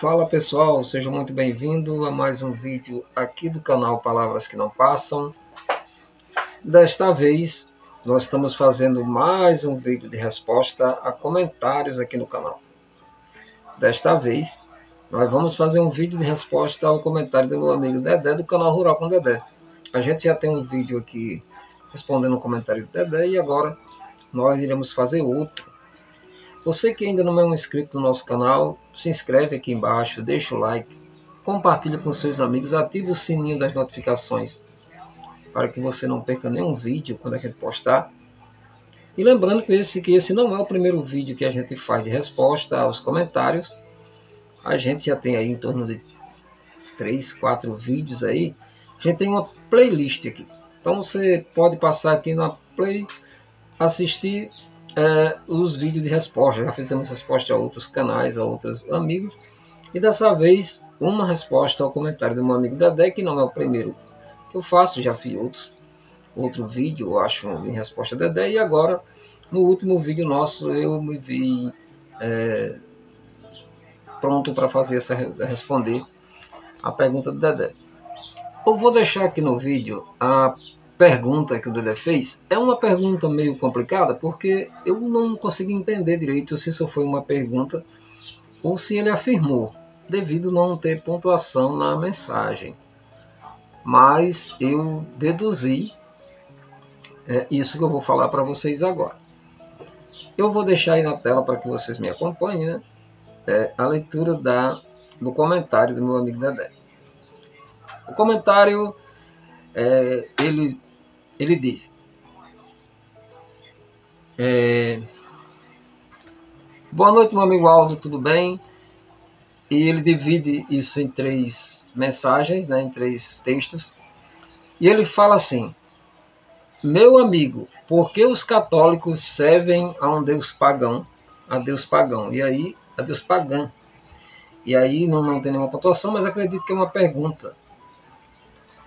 Fala pessoal, sejam muito bem-vindos a mais um vídeo aqui do canal Palavras que Não Passam. Desta vez nós estamos fazendo mais um vídeo de resposta a comentários aqui no canal. Desta vez nós vamos fazer um vídeo de resposta ao comentário do meu amigo Dedé do canal Rural com Dedé. A gente já tem um vídeo aqui respondendo o comentário do Dedé e agora nós iremos fazer outro. Você que ainda não é um inscrito no nosso canal, se inscreve aqui embaixo, deixa o like, compartilha com seus amigos, ativa o sininho das notificações para que você não perca nenhum vídeo quando a gente postar. E lembrando que esse não é o primeiro vídeo que a gente faz de resposta aos comentários. A gente já tem aí em torno de 3, 4 vídeos aí. A gente tem uma playlist aqui. Então você pode passar aqui na play, assistir os vídeos de resposta. Já fizemos resposta a outros canais, a outros amigos, e dessa vez uma resposta ao comentário do meu amigo Dedé, que não é o primeiro que eu faço, já fiz outro vídeo, eu acho, em resposta a Dedé, e agora no último vídeo nosso eu me vi pronto para responder a pergunta do Dedé. Eu vou deixar aqui no vídeo a pergunta que o Dedé fez. É uma pergunta meio complicada porque eu não consegui entender direito se isso foi uma pergunta ou se ele afirmou, devido não ter pontuação na mensagem. Mas eu deduzi isso que eu vou falar para vocês agora. Eu vou deixar aí na tela para que vocês me acompanhem, né? A leitura do comentário do meu amigo Dedé. O comentário, ele diz: boa noite, meu amigo Aldo, tudo bem? E ele divide isso em 3 mensagens, né, em 3 textos. E ele fala assim: meu amigo, por que os católicos servem a um Deus pagão? A Deus pagão. E aí, a Deus pagã. E aí não tem nenhuma pontuação, mas acredito que é uma pergunta.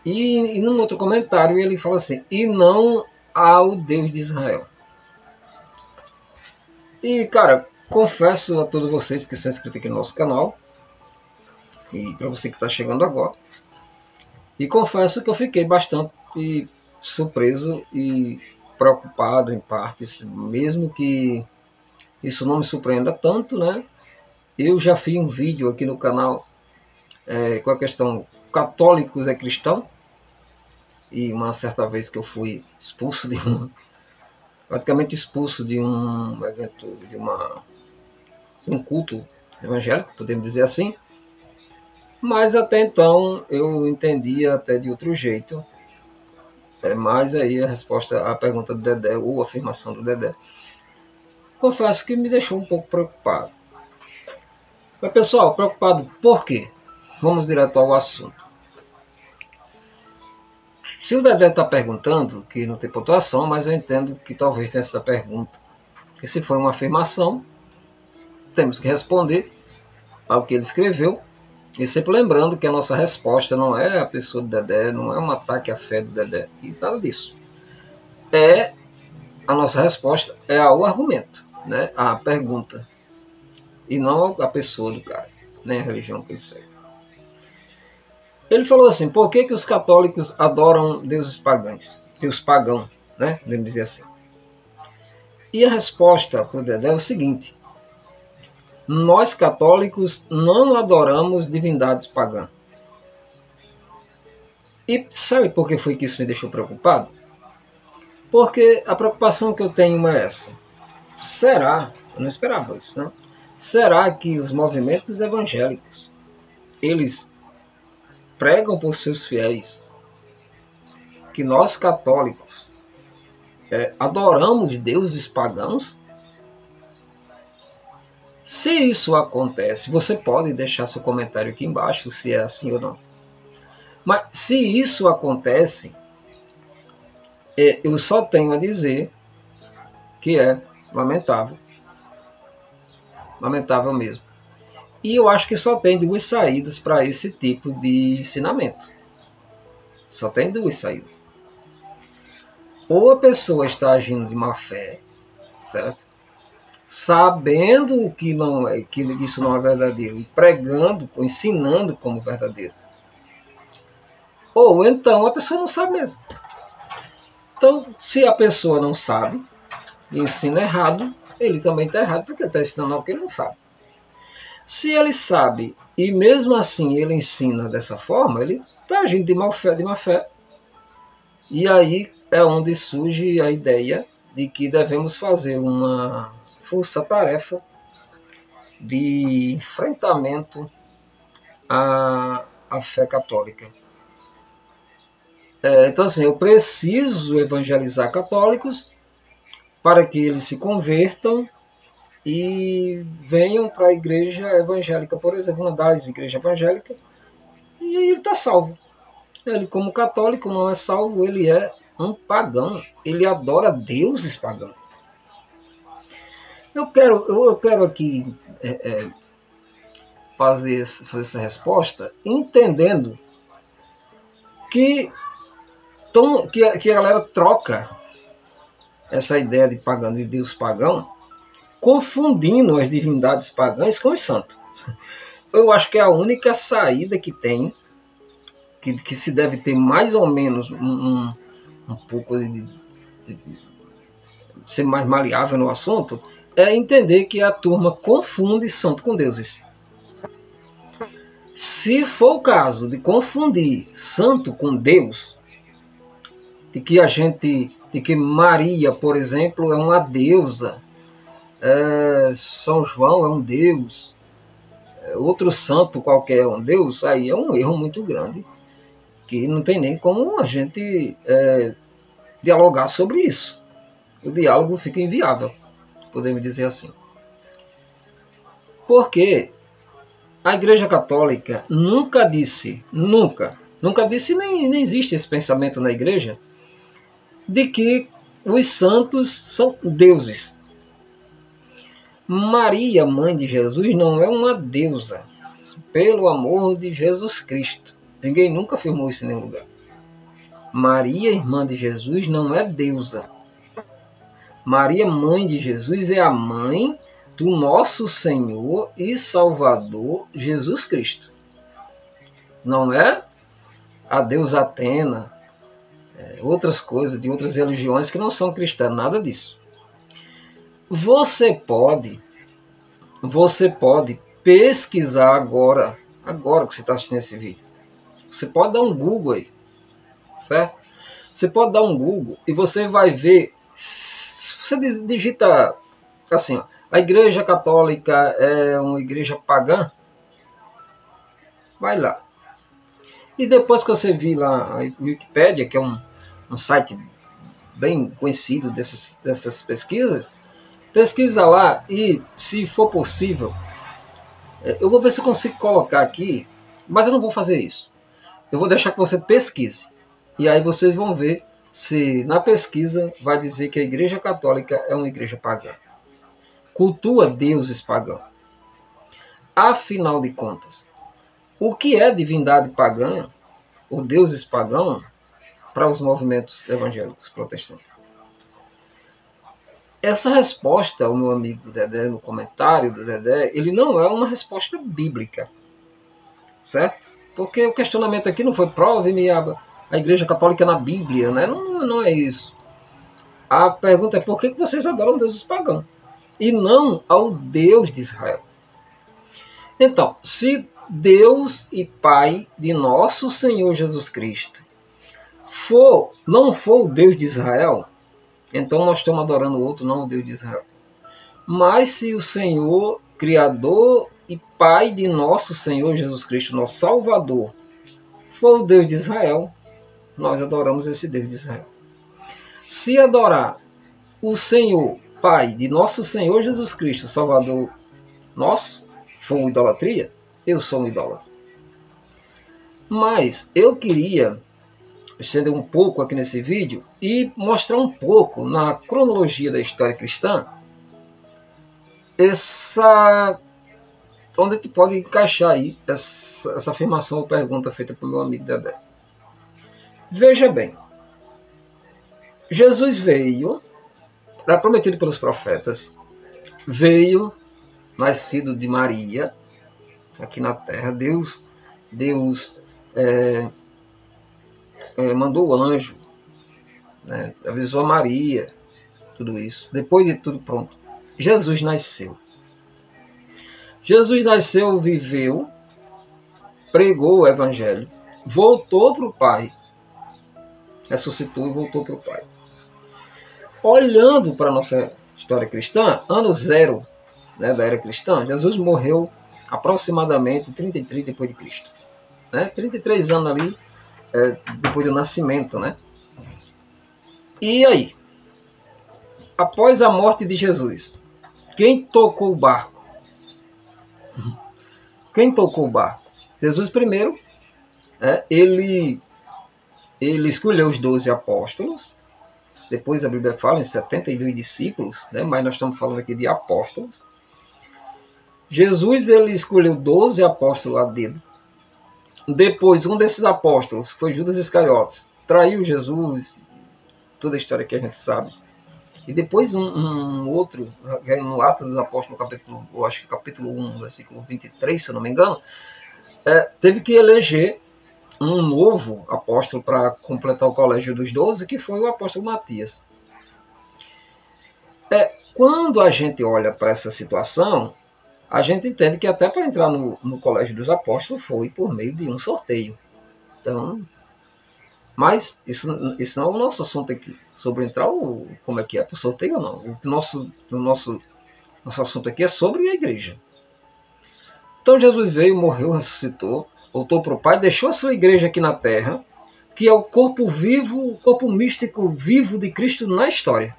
E num outro comentário ele fala assim: e não ao Deus de Israel. E cara, confesso a todos vocês que são inscritos aqui no nosso canal, e para você que está chegando agora, e confesso que eu fiquei bastante surpreso e preocupado em partes, mesmo que isso não me surpreenda tanto, né? Eu já fiz um vídeo aqui no canal com a questão católicos é cristão, e uma certa vez que eu fui expulso praticamente expulso de um evento, de um culto evangélico, podemos dizer assim. Mas até então eu entendia até de outro jeito. Mas aí a resposta à pergunta do Dedé, ou a afirmação do Dedé, confesso que me deixou um pouco preocupado. Mas pessoal, preocupado por quê? Vamos direto ao assunto. Se o Dedé está perguntando, que não tem pontuação, mas eu entendo que talvez tenha essa pergunta. E se for uma afirmação, temos que responder ao que ele escreveu. E sempre lembrando que a nossa resposta não é a pessoa do Dedé, não é um ataque à fé do Dedé, e nada disso. A nossa resposta é ao argumento, né? A pergunta, e não a pessoa do cara, nem a religião que ele segue. Ele falou assim: por que os católicos adoram deuses pagãos? Deus pagão, né? Podemos dizer assim. E a resposta para o Dedé é o seguinte: nós católicos não adoramos divindades pagãs. E sabe por que foi que isso me deixou preocupado? Porque a preocupação que eu tenho é essa. Será, eu não esperava isso, não? Será que os movimentos evangélicos, eles pregam por seus fiéis que nós católicos adoramos deuses pagãos? Se isso acontece, você pode deixar seu comentário aqui embaixo, se é assim ou não. Mas se isso acontece, eu só tenho a dizer que é lamentável. Lamentável mesmo. E eu acho que só tem 2 saídas para esse tipo de ensinamento. Só tem 2 saídas. Ou a pessoa está agindo de má fé, certo? sabendo que não é, que isso não é verdadeiro, e pregando, ensinando como verdadeiro. Ou então a pessoa não sabe mesmo. Então, se a pessoa não sabe e ensina errado, ele também está errado, porque ele está ensinando algo que ele não sabe. Se ele sabe e mesmo assim ele ensina dessa forma, ele está agindo de má fé. E aí é onde surge a ideia de que devemos fazer uma força-tarefa de enfrentamento à fé católica. Então, assim, eu preciso evangelizar católicos para que eles se convertam e venham para a igreja evangélica, por exemplo, uma das igrejas evangélicas, e aí ele está salvo. Ele, como católico, não é salvo, ele é um pagão. Ele adora deuses pagãos. Eu quero aqui fazer essa resposta entendendo que a galera troca essa ideia de pagão, de Deus pagão, confundindo as divindades pagãs com os santos. Eu acho que é a única saída que tem, que se deve ter mais ou menos um pouco de ser mais maleável no assunto, é entender que a turma confunde santo com deuses. Se for o caso de confundir santo com Deus, de que Maria, por exemplo, é uma deusa, São João é um deus, outro santo qualquer é um deus, aí é um erro muito grande, que não tem nem como a gente dialogar sobre isso. O diálogo fica inviável, podemos dizer assim. Porque a Igreja Católica nunca disse, nem existe esse pensamento na Igreja, de que os santos são deuses. Maria, mãe de Jesus, não é uma deusa, pelo amor de Jesus Cristo. Ninguém nunca afirmou isso em nenhum lugar. Maria, irmã de Jesus, não é deusa. Maria, mãe de Jesus, é a mãe do nosso Senhor e Salvador Jesus Cristo. Não é a deusa Atena, outras coisas de outras religiões que não são cristãs, nada disso. Você pode pesquisar agora que você está assistindo esse vídeo. Você pode dar um Google aí, certo? Você pode dar um Google e você vai ver. Você digita assim, ó, a Igreja Católica é uma igreja pagã? Vai lá. E depois que você vir lá a Wikipédia, que é um site bem conhecido dessas pesquisas, pesquisa lá e, se for possível, eu vou ver se eu consigo colocar aqui, mas eu não vou fazer isso. Eu vou deixar que você pesquise. E aí vocês vão ver se na pesquisa vai dizer que a Igreja Católica é uma igreja pagã. Cultua deuses pagãos. Afinal de contas, o que é divindade pagã, ou deuses pagãos, para os movimentos evangélicos protestantes? Essa resposta, o meu amigo Dedé, no comentário do Dedé, ele não é uma resposta bíblica, certo? Porque o questionamento aqui não foi prove-me a Igreja Católica na Bíblia, né? Não é isso. A pergunta é por que vocês adoram deuses pagãos e não ao Deus de Israel? Então, se Deus e Pai de nosso Senhor Jesus Cristo não for o Deus de Israel, então nós estamos adorando o outro, não o Deus de Israel. Mas se o Senhor, Criador e Pai de nosso Senhor Jesus Cristo, nosso Salvador, for o Deus de Israel, nós adoramos esse Deus de Israel. Se adorar o Senhor, Pai de nosso Senhor Jesus Cristo, Salvador nosso, for idolatria, eu sou um idólatra. Mas eu queria estender um pouco aqui nesse vídeo e mostrar um pouco na cronologia da história cristã onde a gente pode encaixar aí essa afirmação ou pergunta feita pelo meu amigo Dedé. Veja bem, Jesus veio, era prometido pelos profetas, veio, nascido de Maria, aqui na terra. Deus mandou o anjo, né, avisou a Maria, tudo isso. Depois de tudo pronto, Jesus nasceu. Jesus nasceu, viveu, pregou o evangelho, voltou para o Pai, ressuscitou e voltou para o Pai. Olhando para a nossa história cristã, ano zero, né, da era cristã, Jesus morreu aproximadamente 33 depois de Cristo, né? 33 anos ali depois do nascimento, né? E aí, após a morte de Jesus, quem tocou o barco? Quem tocou o barco? Jesus primeiro, ele escolheu os 12 apóstolos. Depois a Bíblia fala em 72 discípulos, né? Mas nós estamos falando aqui de apóstolos. Jesus, ele escolheu 12 apóstolos a dedo. Depois, um desses apóstolos foi Judas Iscariotes, traiu Jesus, toda a história que a gente sabe. E depois um outro, no Atos dos Apóstolos, capítulo 1, versículo 23, se eu não me engano, teve que eleger um novo apóstolo para completar o colégio dos 12, que foi o apóstolo Matias. Quando a gente olha para essa situação, a gente entende que até para entrar no colégio dos apóstolos foi por meio de um sorteio. Então, mas isso não é o nosso assunto aqui, sobre entrar como é que é por sorteio ou não. O nosso assunto aqui é sobre a igreja. Então Jesus veio, morreu, ressuscitou, voltou para o Pai, deixou a sua igreja aqui na terra, que é o corpo vivo, o corpo místico vivo de Cristo na história.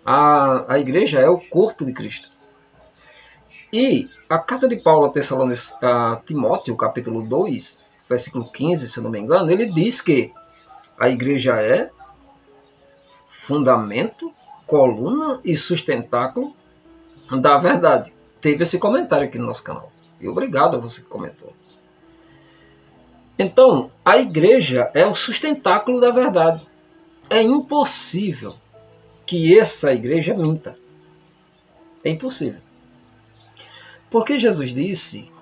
A igreja é o corpo de Cristo. E a carta de Paulo a Timóteo, capítulo 2, versículo 15, se eu não me engano, ele diz que a igreja é fundamento, coluna e sustentáculo da verdade. Teve esse comentário aqui no nosso canal. E obrigado a você que comentou. Então, a igreja é o sustentáculo da verdade. É impossível que essa igreja minta. É impossível. Porque Jesus disse: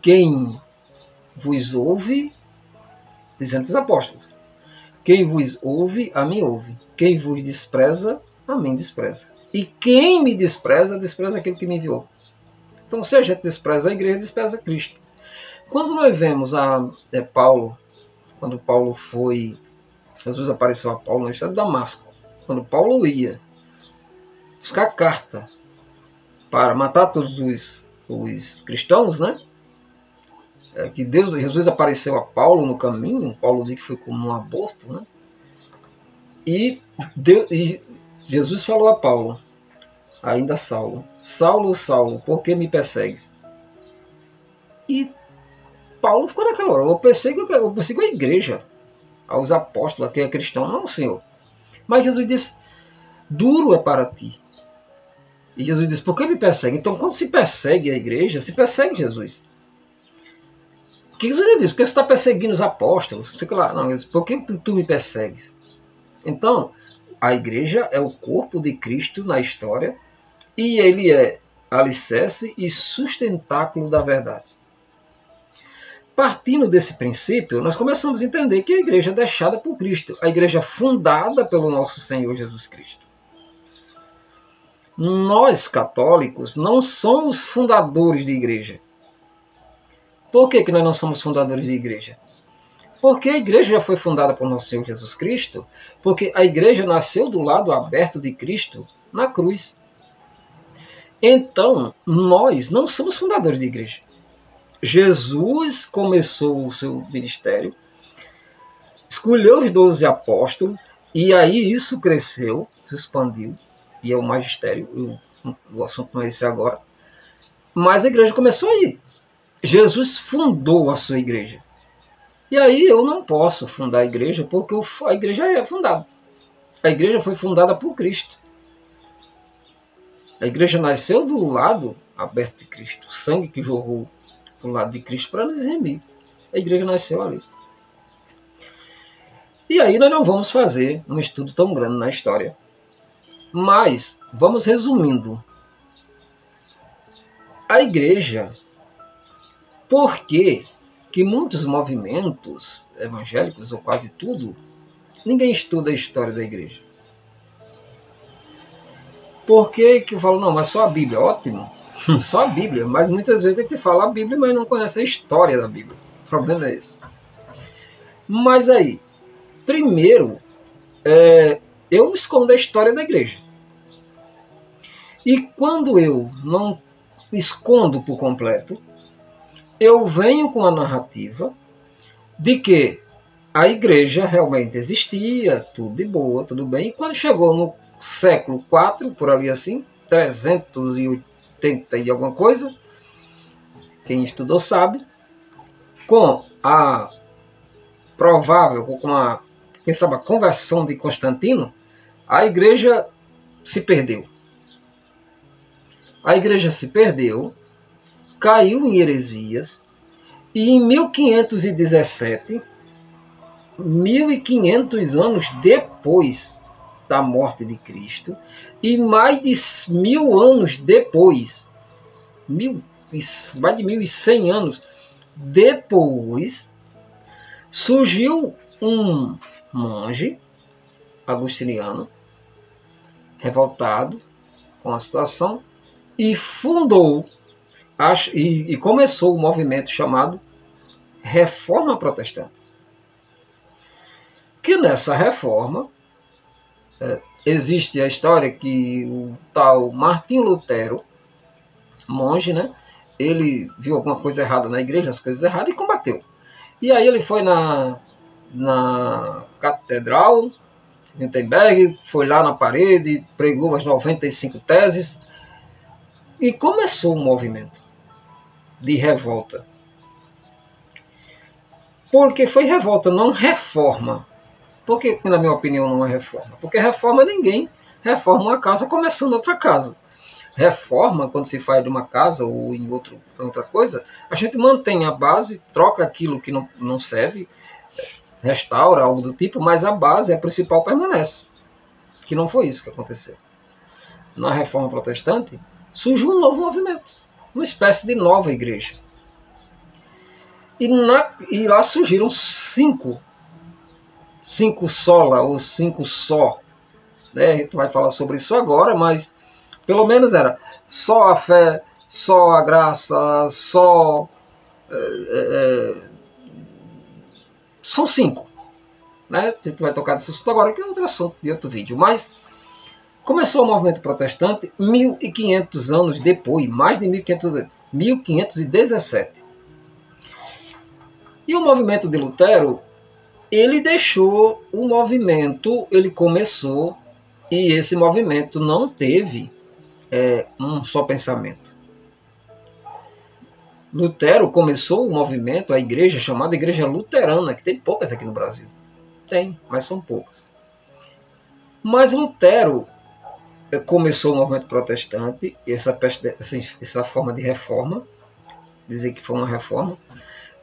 quem vos ouve, dizendo para os apóstolos, quem vos ouve, a mim ouve. Quem vos despreza, a mim despreza. E quem me despreza, despreza aquele que me enviou. Então, se a gente despreza a igreja, despreza Cristo. Quando nós vemos Paulo, quando Paulo foi, Jesus apareceu a Paulo no estado de Damasco, quando Paulo ia buscar carta para matar todos os cristãos, né? Que Jesus apareceu a Paulo no caminho. Paulo diz que foi como um aborto, né? E Jesus falou a Paulo, ainda Saulo: Saulo, Saulo, por que me persegues? E Paulo ficou naquela hora: eu persigo a igreja, aos apóstolos, a quem é cristão, não, Senhor. Mas Jesus disse: duro é para ti. E Jesus disse: por que me persegue? Então, quando se persegue a igreja, se persegue Jesus. Por que Jesus disse? Porque você está perseguindo os apóstolos. Sei lá, não, por que tu me persegues? Então, a igreja é o corpo de Cristo na história, e ele é alicerce e sustentáculo da verdade. Partindo desse princípio, nós começamos a entender que a igreja é deixada por Cristo, a igreja fundada pelo nosso Senhor Jesus Cristo. Nós, católicos, não somos fundadores de igreja. Por que nós não somos fundadores de igreja? Porque a igreja já foi fundada por nosso Senhor Jesus Cristo, porque a igreja nasceu do lado aberto de Cristo na cruz. Então, nós não somos fundadores de igreja. Jesus começou o seu ministério, escolheu os 12 apóstolos, e aí isso cresceu, se expandiu, e é o magistério, o assunto não é esse agora, mas a igreja começou aí. Jesus fundou a sua igreja. E aí eu não posso fundar a igreja, porque a igreja é fundada. A igreja foi fundada por Cristo. A igreja nasceu do lado aberto de Cristo, o sangue que jorrou do lado de Cristo para nos remir. A igreja nasceu ali. E aí nós não vamos fazer um estudo tão grande na história Mas, vamos resumindo. A igreja, por que muitos movimentos evangélicos, ou quase tudo, ninguém estuda a história da igreja? Por que eu falo, não, mas só a Bíblia? Ótimo, só a Bíblia. Mas muitas vezes a gente fala a Bíblia, mas não conhece a história da Bíblia. O problema é esse. Mas aí, primeiro, eu escondo a história da igreja. E quando eu não escondo por completo, eu venho com a narrativa de que a igreja realmente existia, tudo de boa, tudo bem. E quando chegou no século IV, por ali assim, 380 e alguma coisa, quem estudou sabe, com a provável, com a, quem sabe, a conversão de Constantino, a igreja se perdeu. A igreja se perdeu, caiu em heresias, e em 1517, 1500 anos depois da morte de Cristo, e mais de 1000 anos depois, mais de 1100 anos depois, surgiu um monge agostiniano, revoltado com a situação, e fundou e começou o movimento chamado Reforma Protestante. Que nessa reforma existe a história que o tal Martinho Lutero, monge, né, ele viu alguma coisa errada na igreja, as coisas erradas, e combateu. E aí ele foi na catedral, Wittenberg, foi lá na parede, pregou as 95 teses, e começou um movimento de revolta. Porque foi revolta, não reforma. Por que, na minha opinião, não é reforma? Porque reforma ninguém reforma uma casa começando outra casa. Reforma, quando se faz de uma casa ou em outra coisa, a gente mantém a base, troca aquilo que não serve, restaura, algo do tipo, mas a base, a principal, permanece. Que não foi isso que aconteceu. Na Reforma Protestante, surgiu um novo movimento, uma espécie de nova igreja. E lá surgiram cinco sola, ou cinco só. Né? A gente vai falar sobre isso agora, mas pelo menos era só a fé, só a graça, só... são cinco. Né? A gente vai tocar nesse assunto agora, que é outro assunto de outro vídeo. Mas começou o movimento protestante 1500 anos depois, mais de 1500 anos, 1517. E o movimento de Lutero, ele deixou o movimento, ele começou, e esse movimento não teve um só pensamento. Lutero começou o movimento, a igreja chamada Igreja Luterana, que tem poucas aqui no Brasil. Tem, mas são poucas. Mas Lutero começou o movimento protestante, essa forma de reforma, dizer que foi uma reforma,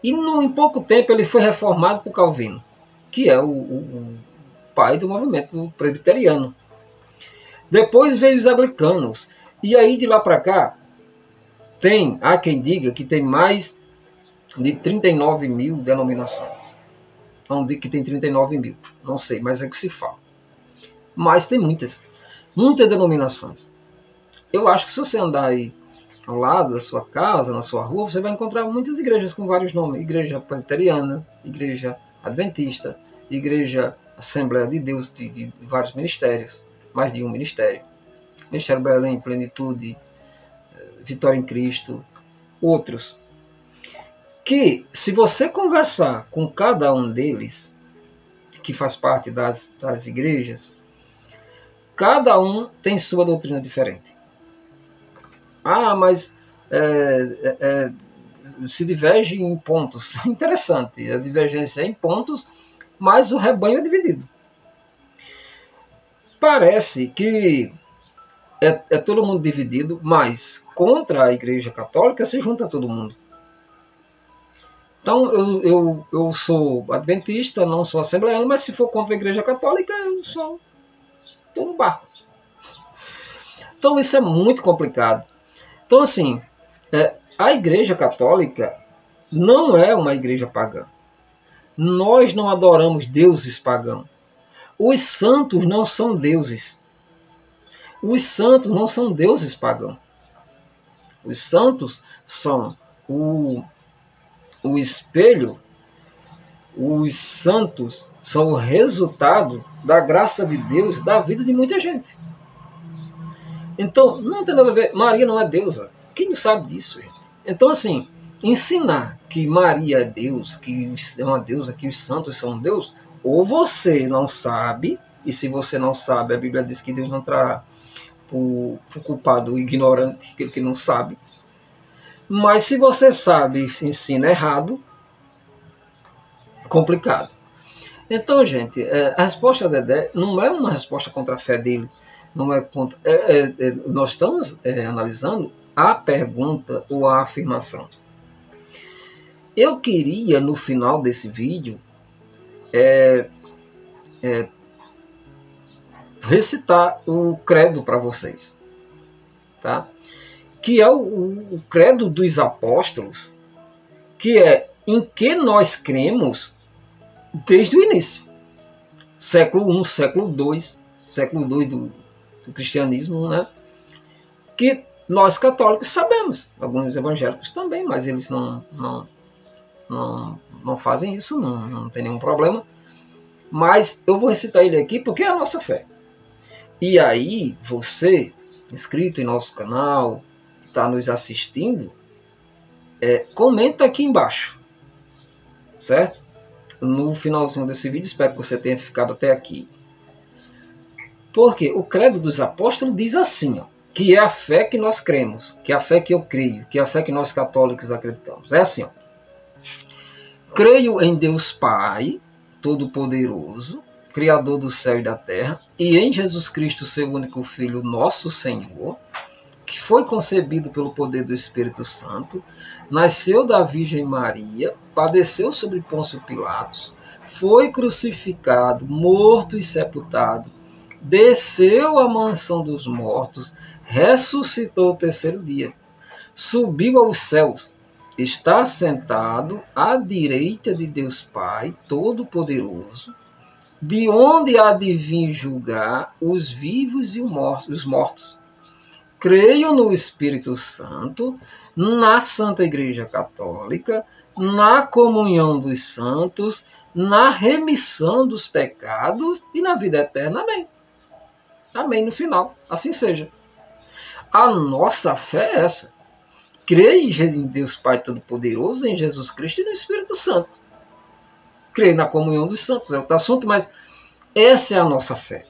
e em pouco tempo ele foi reformado por Calvino, que é o pai do movimento presbiteriano. Depois veio os anglicanos, e aí de lá para cá, há quem diga que tem mais de 39 mil denominações. Não digo que tem 39 mil, não sei, mas é o que se fala. Mas tem muitas denominações. Eu acho que se você andar aí ao lado da sua casa, na sua rua, você vai encontrar muitas igrejas com vários nomes. Igreja Presbiteriana, Igreja Adventista, Igreja Assembleia de Deus, de vários ministérios, mais de um ministério. Ministério Belém, Plenitude, Vitória em Cristo, outros. Que, se você conversar com cada um deles, que faz parte das igrejas, cada um tem sua doutrina diferente. Ah, mas se diverge em pontos. Interessante, a divergência é em pontos, mas o rebanho é dividido. Parece que é todo mundo dividido, mas contra a Igreja Católica se junta todo mundo. Então, eu sou adventista, não sou assembleano, mas se for contra a Igreja Católica, eu só estou no barco. Então isso é muito complicado. Então assim, a Igreja Católica não é uma igreja pagã. Nós não adoramos deuses pagãos. Os santos não são deuses. Os santos não são deuses pagãos. Os santos são o espelho, os santos são o resultado da graça de Deus da vida de muita gente. Então, não tem nada a ver. Maria não é deusa. Quem não sabe disso, gente? Então, assim, ensinar que Maria é Deus, que é uma deusa, que os santos são Deus, ou você não sabe, e se você não sabe, a Bíblia diz que Deus não trará o culpado, o ignorante, aquele que não sabe. Mas se você sabe e ensina errado, complicado. Então, gente, a resposta de Dedé não é uma resposta contra a fé dele. Não é contra, nós estamos analisando a pergunta ou a afirmação. Eu queria, no final desse vídeo, recitar o credo para vocês. Tá? Que é o credo dos apóstolos, que é em que nós cremos desde o início. Século I, século II, século II do cristianismo, né? Que nós católicos sabemos, alguns evangélicos também, mas eles não fazem isso, não tem nenhum problema. Mas eu vou recitar ele aqui porque é a nossa fé. E aí, você, inscrito em nosso canal, que está nos assistindo, comenta aqui embaixo, certo? No finalzinho desse vídeo, espero que você tenha ficado até aqui. Porque o credo dos apóstolos diz assim, ó, que é a fé que nós cremos, que é a fé que eu creio, que é a fé que nós católicos acreditamos. É assim, ó. Creio em Deus Pai, Todo-Poderoso, Criador do céu e da terra, e em Jesus Cristo, seu único Filho, nosso Senhor, que foi concebido pelo poder do Espírito Santo, nasceu da Virgem Maria, padeceu sobre Pôncio Pilatos, foi crucificado, morto e sepultado, desceu à mansão dos mortos, ressuscitou o terceiro dia, subiu aos céus, está sentado à direita de Deus Pai Todo-Poderoso, de onde há de vir julgar os vivos e os mortos. Creio no Espírito Santo, na Santa Igreja Católica, na comunhão dos santos, na remissão dos pecados e na vida eterna. Amém. Amém no final. Assim seja. A nossa fé é essa. Creio em Deus Pai Todo-Poderoso, em Jesus Cristo e no Espírito Santo. Creio na comunhão dos santos, é outro assunto, mas essa é a nossa fé.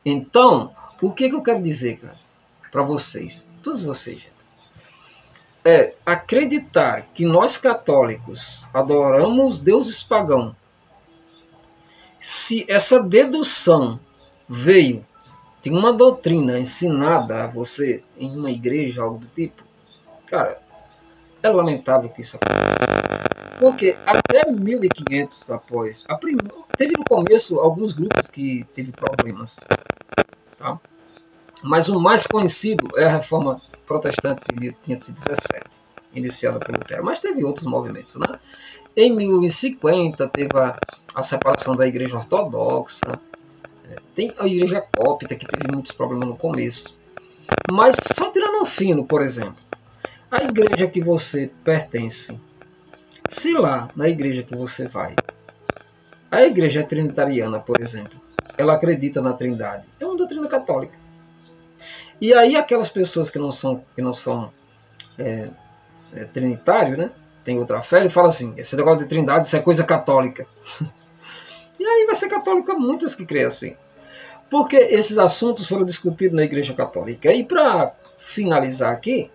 Então, o que eu quero dizer, cara, para vocês, todos vocês, gente, é acreditar que nós católicos adoramos deuses pagãos. Se essa dedução veio de uma doutrina ensinada a você em uma igreja, algo do tipo, cara, é lamentável que isso aconteça. Porque até 1500 após, teve no começo alguns grupos que teve problemas, tá? Mas o mais conhecido é a Reforma Protestante de 1517, iniciada por Lutero, mas teve outros movimentos, né? Em 1050 teve a separação da Igreja Ortodoxa, tem a Igreja Cópita, que teve muitos problemas no começo. Mas só tirando um fino, por exemplo, a igreja que você pertence, se lá, na igreja que você vai, a igreja trinitariana, por exemplo, ela acredita na Trindade, é uma doutrina católica. E aí aquelas pessoas que não são trinitário, né, tem outra fé, ele fala assim, esse negócio de Trindade, isso é coisa católica. E aí vai ser católica muitas que creem assim. Porque esses assuntos foram discutidos na Igreja Católica. E para finalizar aqui,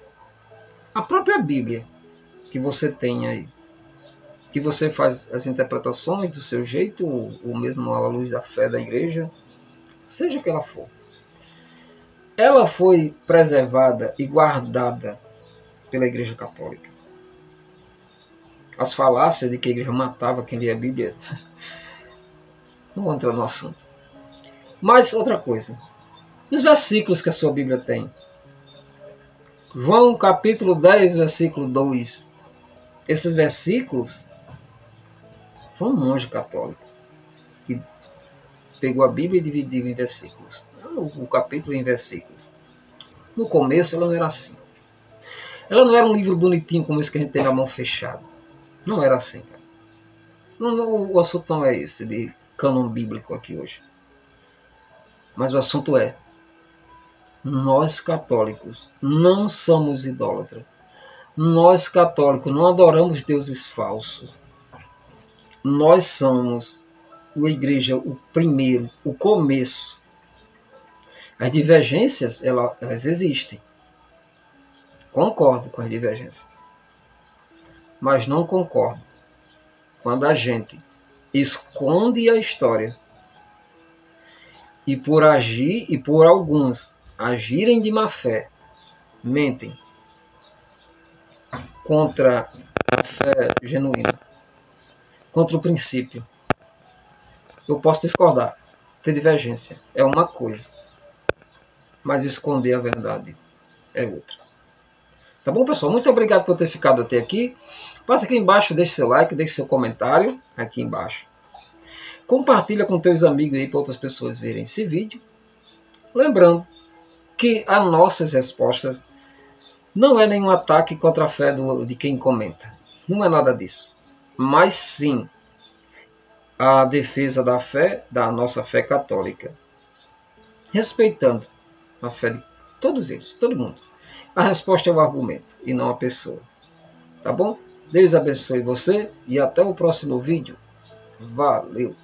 a própria Bíblia que você tem aí, que você faz as interpretações do seu jeito, ou mesmo à luz da fé da igreja, seja que ela for, ela foi preservada e guardada pela Igreja Católica. As falácias de que a igreja matava quem lia a Bíblia, não vou entrar no assunto. Mas outra coisa, E os versículos que a sua Bíblia tem? João capítulo 10, versículo 2. Esses versículos foi um monge católico que pegou a Bíblia e dividiu em versículos. O capítulo em versículos. No começo ela não era assim. Ela não era um livro bonitinho como esse que a gente tem na mão fechada. Não era assim, cara. O assunto não é esse de cânon bíblico aqui hoje. Mas o assunto é: nós católicos não somos idólatras. Nós católicos não adoramos deuses falsos. Nós somos a igreja, o primeiro, o começo. As divergências, elas existem. Concordo com as divergências. Mas não concordo quando a gente esconde a história e por agir, e por alguns agirem de má fé, mentem contra a fé genuína, contra o princípio. Eu posso discordar, ter divergência é uma coisa, mas esconder a verdade é outra. Tá bom, pessoal? Muito obrigado por ter ficado até aqui. Passa aqui embaixo, deixe seu like, deixe seu comentário aqui embaixo. Compartilha com teus amigos aí para outras pessoas verem esse vídeo. Lembrando que as nossas respostas não é nenhum ataque contra a fé de quem comenta. Não é nada disso. Mas sim a defesa da fé, da nossa fé católica. Respeitando a fé de todos eles, todo mundo. A resposta é o argumento e não a pessoa. Tá bom? Deus abençoe você e até o próximo vídeo. Valeu!